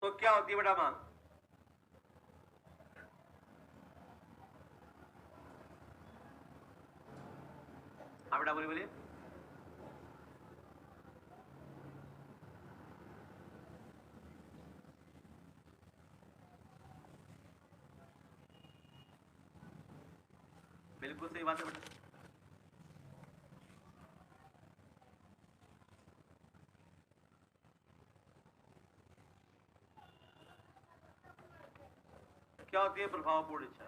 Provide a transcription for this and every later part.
तो क्या होती है बेटा मांग? हाँ बेटा बोलिए बोलिए। बिल्कुल सही बात है बेटा। क्या होती है प्रभावपूर्ण इच्छा?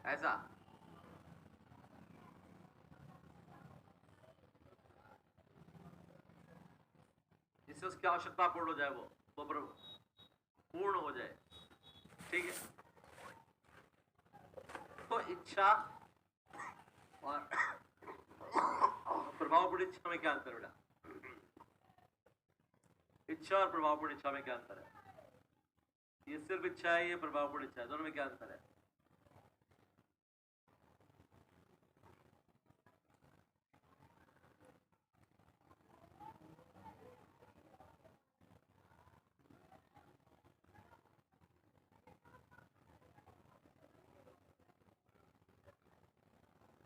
ऐसा जिससे उसकी आवश्यकता पूर्ण हो जाए, वो पूर्ण हो जाए, ठीक है। तो इच्छा और प्रभावपूर्ण इच्छा में क्या अंतर है बेटा? इच्छा और प्रभावपूर्ण इच्छा में क्या अंतर है? ये सिर्फ इच्छा है, ये प्रभावपूर्ण इच्छा है, दोनों में क्या अंतर है?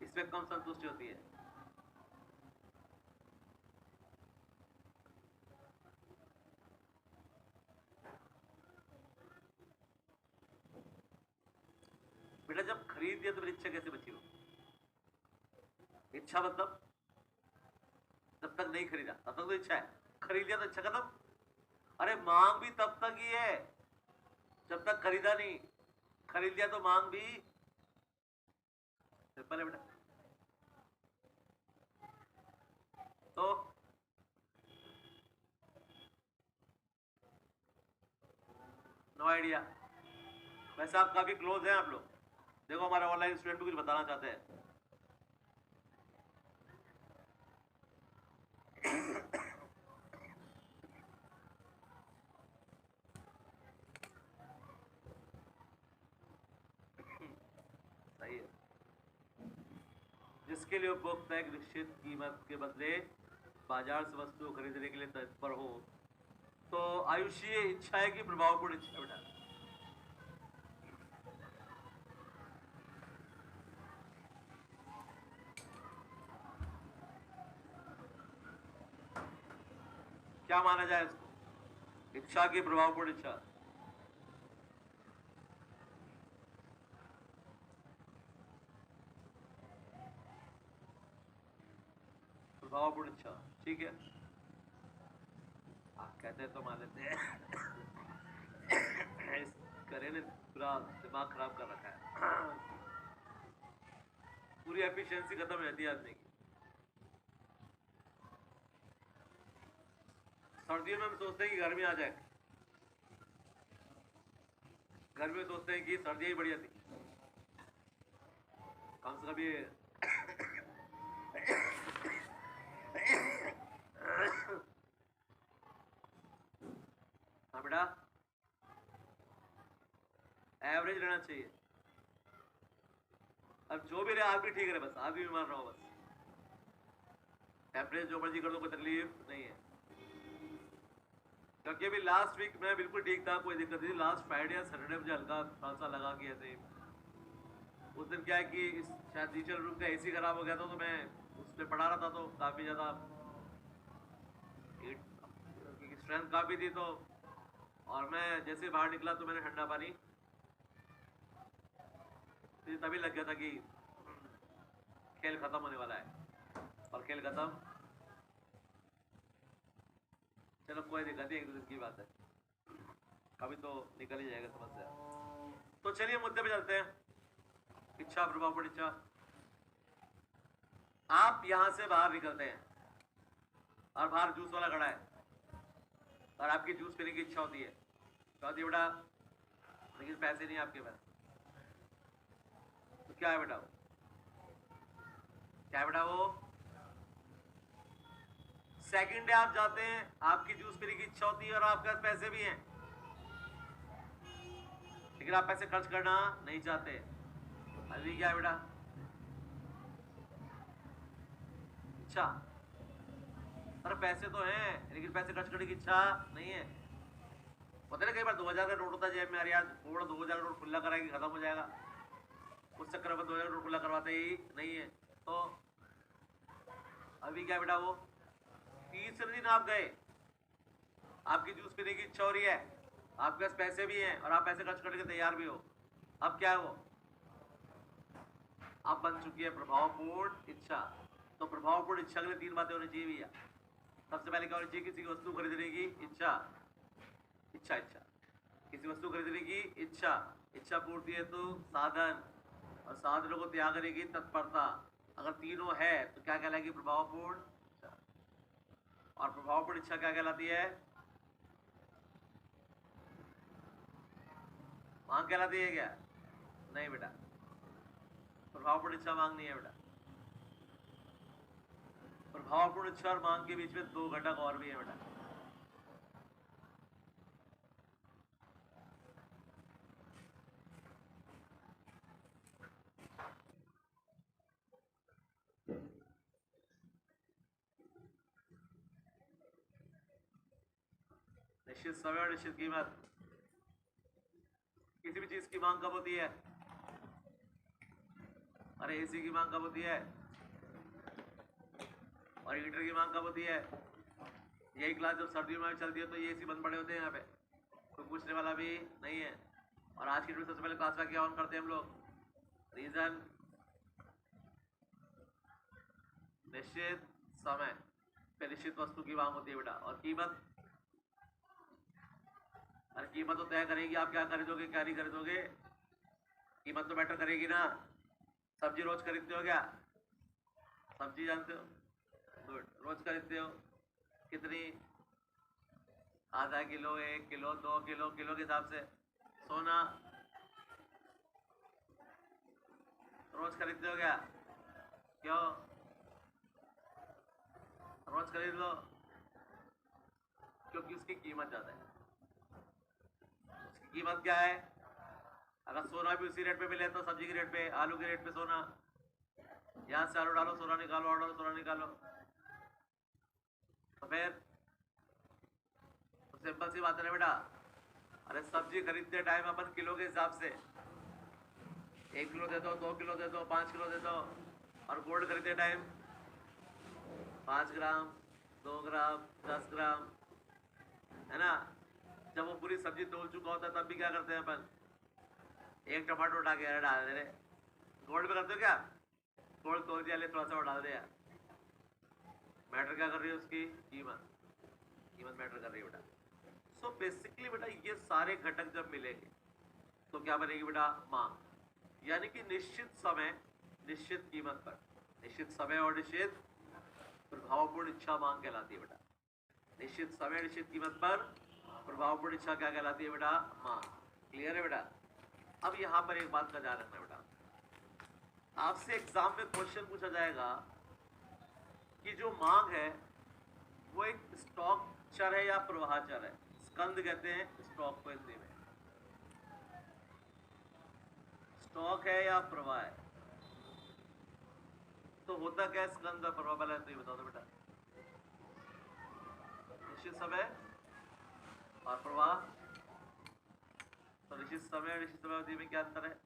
इसमें कम संतुष्टि होती है। बेटा जब खरीद दिया तो फिर इच्छा कैसे बची हो? इच्छा मतलब जब तक नहीं खरीदा तब तक तो इच्छा है, खरीद लिया तो इच्छा खत्म। अरे मांग भी तब तक ही है जब तक खरीदा नहीं, खरीद लिया तो मांग भी सिंपल है बेटा। तो नो आइडिया। वैसे आप काफी क्लोज हैं आप लोग, देखो हमारे ऑनलाइन स्टूडेंट भी कुछ बताना चाहते हैं। सही है। जिसके लिए उपभोक्ता एक निश्चित कीमत के बदले बाजार से वस्तु खरीदने के लिए तत्पर हो, तो आयुषीय इच्छा है कि प्रभावपूर्ण इच्छा बेटा? क्या माना जाए इसको, इच्छा की प्रभावपूर्ण इच्छा? प्रभावपूर्ण इच्छा, ठीक है। आप कहते हैं तो मान लेते हैं। इस करे ने पूरा दिमाग खराब कर रखा है, पूरी एफिशिएंसी खत्म हो जाती है आदमी की। सर्दियों में हम सोचते हैं कि गर्मी आ जाए, गर्मी में सोचते हैं कि सर्दियां ही बढ़िया थी, कम से कम ये हाँ बेटा, एवरेज रहना चाहिए। अब जो भी रहे आप भी ठीक रहे, बस आप भी बीमार रहो बस। टेम्परेचर जो मर्जी कर दो, कोई तकलीफ नहीं है। क्योंकि अभी लास्ट वीक मैं बिल्कुल ठीक था, कोई दिक्कत नहीं। लास्ट फ्राइडे या सैटरडे मुझे हल्का खांसा लगा कि ऐसे उस दिन क्या है कि शायद टीचर रूम का एसी खराब हो गया था, तो मैं उस पर पढ़ा रहा था, तो काफ़ी ज़्यादा स्ट्रेंथ काफ़ी थी। तो और मैं जैसे बाहर निकला तो मैंने ठंडा पानी, तभी लग गया था कि खेल खत्म होने वाला है। और खेल खत्म, चलो कोई दिक्कत नहीं, एक दो दिन की बात है, कभी तो निकल ही जाएगा समस्या। तो चलिए मुद्दे पे चलते हैं, इच्छा प्रभावपूर्ण इच्छा। आप यहां से बाहर निकलते हैं और बाहर जूस वाला खड़ा है और आपकी जूस पीने की इच्छा होती है, तो आती बेटा, लेकिन पैसे नहीं आपके पास, तो क्या है बेटा वो? क्या है बेटा वो? सेकंड डे आप जाते हैं, आपकी जूस पीने की इच्छा होती है और आपके पास पैसे भी हैं, लेकिन आप पैसे खर्च करना नहीं चाहते, अभी क्या है बेटा? इच्छा। अरे पैसे तो हैं लेकिन पैसे खर्च करने की इच्छा नहीं है। पता है कई बार 2000 का नोट होता है जेब में, अरे यार थोड़ा 2000 का नोट खुला कराएंगे खत्म हो जाएगा, उस चक्कर में 2000 का नोट खुला करवाते ही नहीं है। तो अभी क्या बेटा, वो तीसरे दिन आप गए, आपकी जूस पीने की इच्छा हो रही है, आपके पास पैसे भी हैं और आप पैसे खर्च करने के तैयार भी हो। अब क्या है वो? अब बन चुकी है प्रभावपूर्ण इच्छा। तो प्रभावपूर्ण इच्छा के लिए 3 बातें होनी चाहिए भैया। सबसे पहले क्या होनी चाहिए? किसी की वस्तु खरीदने की इच्छा, इच्छा इच्छा किसी वस्तु खरीदने की इच्छा। इच्छा पूर्ति है तो साधन, और साधनों को त्याग करने की तत्परता। अगर तीनों है तो क्या कहलाएगी? प्रभावपूर्ण इच्छा। और प्रभावपूर्ण इच्छा क्या कहलाती है? मांग कहलाती है क्या? नहीं बेटा, प्रभावपूर्ण इच्छा मांग नहीं है बेटा। प्रभावपूर्ण इच्छा और मांग के बीच में 2 घटक और भी है बेटा। निश्चित समय और निश्चित कीमत। किसी भी चीज की मांग कब होती है? अरे एसी की मांग कब होती है? और हीटर की मांग कब होती है? यही क्लास जब सर्दियों में चलती है तो ये एसी बंद पड़े होते हैं यहाँ पे, कोई पूछने वाला भी नहीं है। और आज की डेट में सबसे पहले क्लास का क्या ऑन करते हैं हम लोग? रीजन निश्चित समय पे निश्चित वस्तु की मांग होती है बेटा। और कीमत, अरे कीमत तो तय करेगी आप क्या खरीदोगे क्या नहीं खरीदोगे, कीमत तो मैटर करेगी ना। सब्जी रोज खरीदते हो क्या? सब्जी जानते हो? गुड, रोज खरीदते हो। कितनी? आधा किलो, 1 किलो, 2 किलो, किलो के हिसाब से। सोना रोज खरीदते हो क्या? क्यों? रोज खरीद लो क्योंकि उसकी कीमत ज्यादा है। उसकी कीमत क्या है? अगर सोना भी उसी रेट पे मिले तो सब्जी के रेट पे, आलू के रेट पे सोना, यहां से आलू डालो सोना निकालो, आलू डालो सोना निकालो, तो फिर तो सिंपल सी बात है ना बेटा। अरे सब्जी खरीदते टाइम अपन किलो के हिसाब से 1 किलो दे दो, 2 किलो दे दो, 5 किलो दे दो। और गोल्ड खरीदते टाइम 5 ग्राम, 2 ग्राम, 10 ग्राम, है ना। जब वो पूरी सब्जी तोल चुका होता है तब भी क्या करते हैं अपन? एक टमाटर उठा के अरे डाल दे रहे। गोल्ड पे करते हो क्या? गोल्ड तोल दिया, ले थोड़ा सा और डाल दिया। मैटर क्या कर रही है? उसकी कीमत, कीमत मैटर कर रही है बेटा। सो बेसिकली बेटा ये सारे घटक जब मिलेंगे तो क्या बनेगी बेटा? मांग। यानी कि निश्चित समय निश्चित कीमत पर, निश्चित समय और निश्चित प्रभावपूर्ण इच्छा मांग कहलाती है बेटा। निश्चित समय निश्चित कीमत पर प्रभावपूर्ण इच्छा क्या कहलाती है बेटा? मांग। क्लियर है बेटा? अब यहां पर एक बात का ध्यान रखना बेटा, आपसे एग्जाम में क्वेश्चन पूछा जाएगा कि जो मांग है वो एक स्टॉक चर है या प्रवाह चर है? स्कंद कहते हैं स्टॉक को हिंदी में। स्टॉक है या प्रवाह है? तो होता क्या है स्कंद और प्रवाह? पहले तो ये बताओ तो बेटा। निश्चित समय और प्रवाह, तो निश्चित समय और निश्चित समय में क्या अंतर है?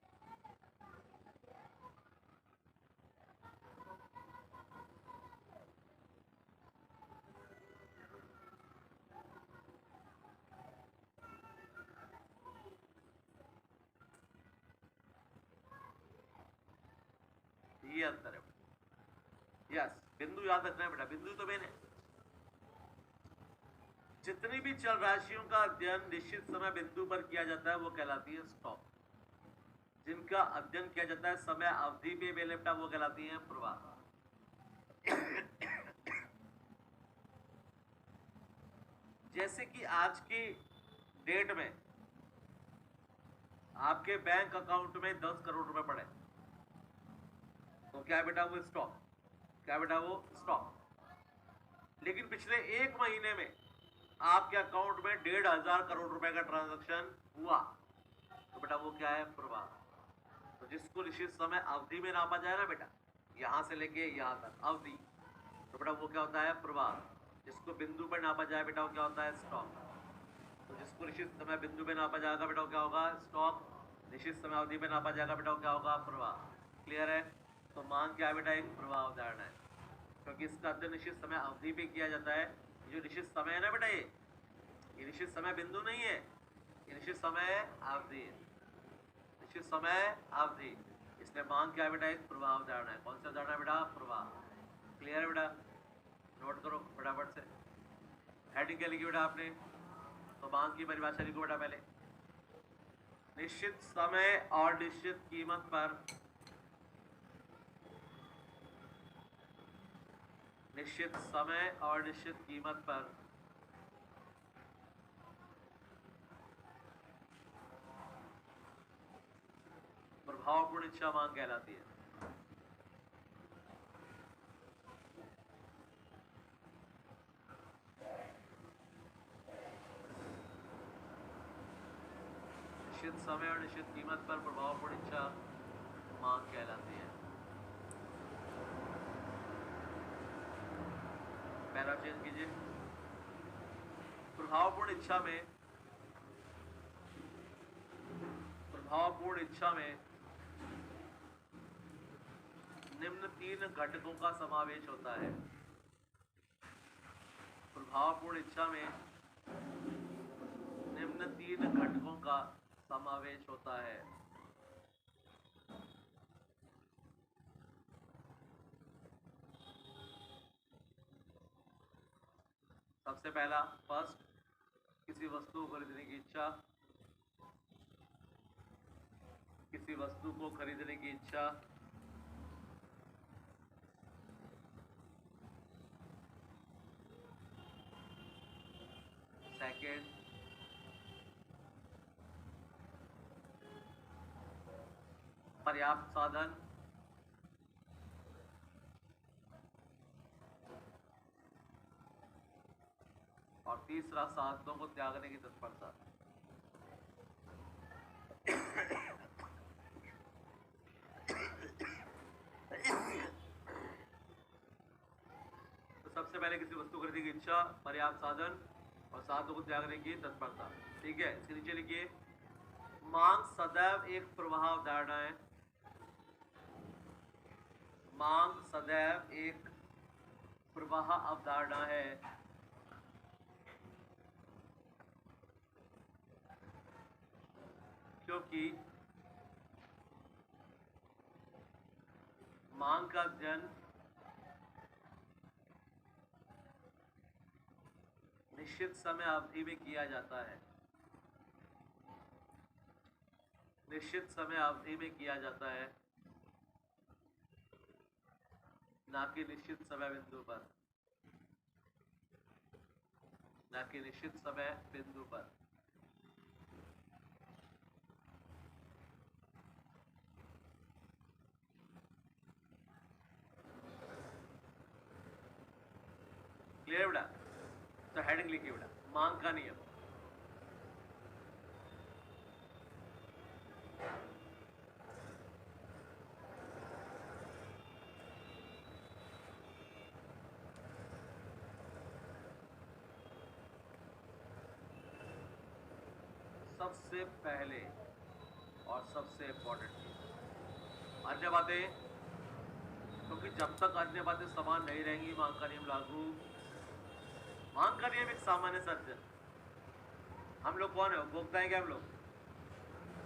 ये अंतर है बेटा। यस, बिंदु याद रखना है बेटा, बिंदु तो मैंने जितनी भी चल राशियों का अध्ययन निश्चित समय बिंदु पर किया जाता है वो कहलाती है स्टॉक। जिनका अध्ययन किया जाता है समय अवधि पे बेटा वो कहलाती है प्रवाह। जैसे कि आज की डेट में आपके बैंक अकाउंट में 10 करोड़ रुपए पड़े, तो क्या बेटा वो स्टॉक? क्या बेटा वो स्टॉक? लेकिन पिछले 1 महीने में आपके अकाउंट में 1,500 करोड़ रुपए का ट्रांजैक्शन हुआ, तो बेटा वो क्या है? प्रवाह। तो जिसको निश्चित समय अवधि में नापा जाए ना बेटा, यहाँ से लेके यहाँ तक अवधि, तो बेटा वो क्या होता है प्रवाह। जिसको बिंदु पर नापा जाए बेटा वो क्या होता है स्टॉक। तो जिसको निश्चित समय बिंदु पे नापा जाएगा बेटा वो क्या होगा स्टॉक, निश्चित समय अवधि पे नापा जाएगा बेटा वो क्या होगा प्रवाह। क्लियर है। तो मांग क्या है बेटा एक प्रवाह उदाहरण है, क्योंकि इसका अध्ययन निश्चित समय अवधि पे किया जाता है। जो निश्चित समय है ना बेटा ये निश्चित समय बिंदु नहीं है, ये निश्चित समय अवधि है, निश्चित समय अवधि। इसलिए मांग क्या है बेटा एक प्रवाह उदाहरण है। कौन सा उदाहरण है बेटा प्रवाह। क्लियर है बेटा, नोट करो फटाफट से। हेडिंग क्या लिखी बेटा आपने, तो मांग की परिभाषा लिखो बेटा पहले। निश्चित समय और निश्चित कीमत पर निश्चित समय और निश्चित कीमत पर प्रभावपूर्ण इच्छा मांग कहलाती है। निश्चित समय और निश्चित कीमत पर प्रभावपूर्ण इच्छा मांग कहलाती है। पैरा चेंज कीजिए। प्रभावपूर्ण इच्छा में निम्न 3 घटकों का समावेश होता है। प्रभावपूर्ण इच्छा में निम्न 3 घटकों का समावेश होता है। सबसे पहला फर्स्ट, किसी वस्तु को खरीदने की इच्छा, किसी वस्तु को खरीदने की इच्छा। सेकेंड, पर्याप्त साधन। और तीसरा साधनों को त्यागने की तत्परता। तो सबसे पहले किसी वस्तु खरीदने की इच्छा, पर्याप्त साधन और साधनों को त्यागने की तत्परता। ठीक है, इसके नीचे लिखिए मांग सदैव एक प्रवाह अवधारणा है। मांग सदैव एक प्रवाह अवधारणा है। क्योंकि मांग का अध्ययन निश्चित समय अवधि में किया जाता है। निश्चित समय अवधि में किया जाता है, ना कि निश्चित समय बिंदु पर, ना कि निश्चित समय बिंदु पर। क्लियर बेटा। तो हेडिंग लिखिए बेटा मांग का नियम। सबसे पहले और सबसे इंपॉर्टेंट चीज अन्य बातें, क्योंकि जब तक अन्य बातें समान नहीं रहेंगी मांग का नियम लागू। मांग का नियम एक सामान्य सत्य। हम लोग कौन है, उपभोक्ता है क्या हम लोग,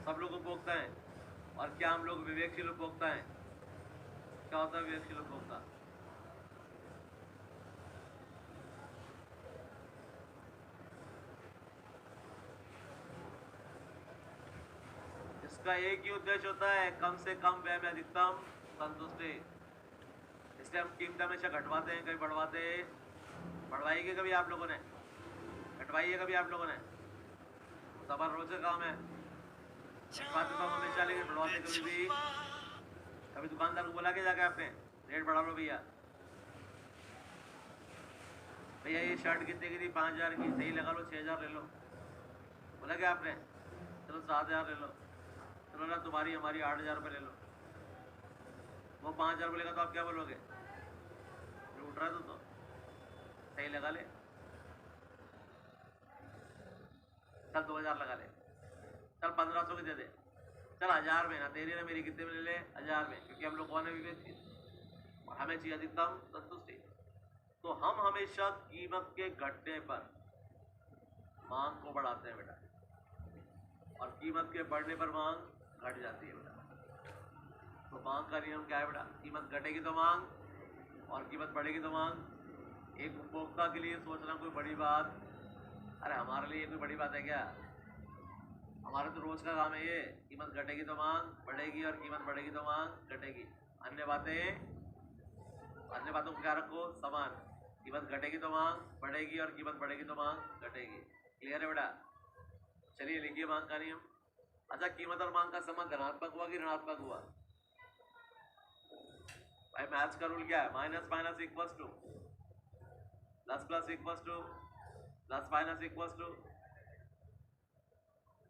सब लोग उपभोक्ता हैं। और क्या हम लोग विवेकशील उपभोक्ता हैं। क्या होता है विवेकशील उपभोक्ता, इसका एक ही उद्देश्य होता है कम से कम व्यय में अधिकतम संतुष्टि। इसलिए हम कीमत हमेशा घटवाते हैं, कभी बढ़वाते हैं। बढ़वाई है कभी आप लोगों ने, घटवाई है कभी आप लोगों ने, सबर रोज का काम है। घटवाते तो हम हमेशा, लेकिन बढ़वाते कभी भी। कभी दुकानदार को बोला के जाके आपने रेट बढ़ा लो भैया, भैया ये शर्ट कितने की थी 5,000 की, सही लगा लो 6,000 ले लो। बोला क्या आपने, चलो 7,000 ले लो। तो तो बोला तुम्हारी हमारी 8,000 रुपये ले लो, वो 5,000 बोलेगा तो आप क्या बोलोगे? उठ रहा तो सही लगा ले, चल 2,000 लगा ले, चल 1,500 की दे दे, चल 1,000 में ना तेरी ना मेरी, कितने में ले ले? 1,000 में, क्योंकि हम लोग कौन है विवेक, और हमें चाहिए अधिकतम संतुष्टि। तो हम हमेशा कीमत के घटने पर मांग को बढ़ाते हैं बेटा, और कीमत के बढ़ने पर मांग घट जाती है बेटा। तो मांग का नियम क्या है बेटा? कीमत घटेगी तो मांग और कीमत बढ़ेगी तो मांग। एक उपभोक्ता के लिए सोचना कोई बड़ी बात, अरे हमारे लिए कोई बड़ी बात है क्या? हमारा तो रोज का काम है ये, कीमत घटेगी तो मांग बढ़ेगी और कीमत बढ़ेगी तो मांग घटेगी। अन्य बातों को क्या रखो? समान। कीमत घटेगी तो मांग बढ़ेगी और कीमत बढ़ेगी तो मांग घटेगी। क्लियर है बेटा? चलिए लिखिए मांग का नियम। अच्छा, कीमत और मांग का संबंध धनात्मक हुआ कि ऋणात्मक हुआ? भाई मैथ्स का रूल क्या है? Minus minus equals to plus, plus equals to plus, minus equals to,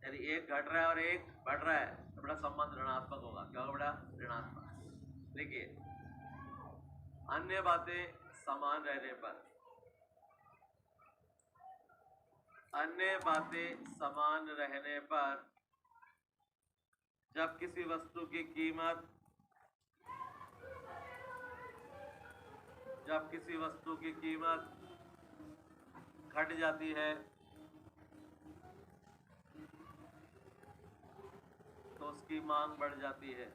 यानी एक घट रहा है और एक बढ़ रहा है तो बेटा संबंध ऋणात्मक होगा। क्या होगा बेटा? ऋणात्मक। देखिए, अन्य बातें समान रहने पर, अन्य बातें समान रहने पर जब किसी वस्तु की कीमत घट जाती है तो उसकी मांग बढ़ जाती है।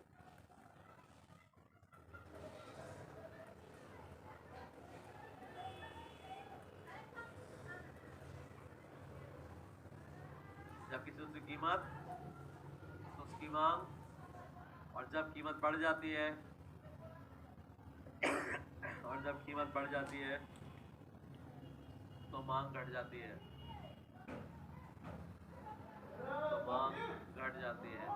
जब किसी वस्तु की कीमत तो उसकी मांग, और जब कीमत बढ़ जाती है और जब कीमत बढ़ जाती है तो मांग घट जाती है, तो मांग घट जाती है।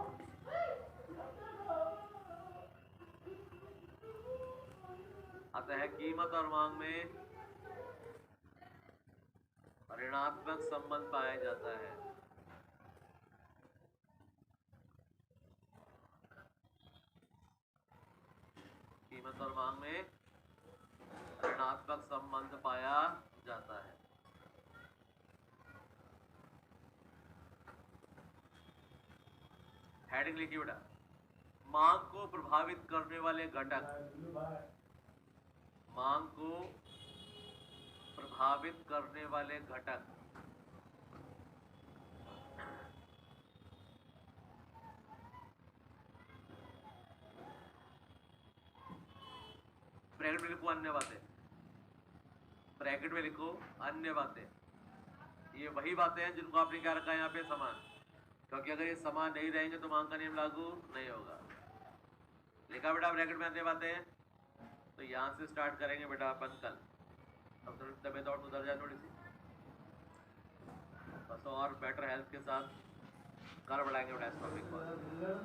अतः कीमत और मांग में ऋणात्मक संबंध पाया जाता है। कीमत और मांग में ऋणात्मक संबंध पाया जाता है। हेडिंग लिखिए बेटा, मांग को प्रभावित करने वाले घटक, मांग को प्रभावित करने वाले घटक। ब्रैकेट में लिखो अन्य बातें, ब्रैकेट में लिखो अन्य बातें। ये वही बातें हैं जिनको आपने क्या रखा है यहाँ पे? समान। क्योंकि अगर ये समान नहीं रहेंगे तो मांग का नियम लागू नहीं होगा। लिखा बेटा ब्रैकेट में अन्य बातें? तो यहाँ से स्टार्ट करेंगे बेटा अपन कल। अब थोड़ी तबीयत और सुधर जाए थोड़ी सी, बस और बेटर हेल्थ के साथ कल बढ़ाएंगे बेटा इस टॉपिक को।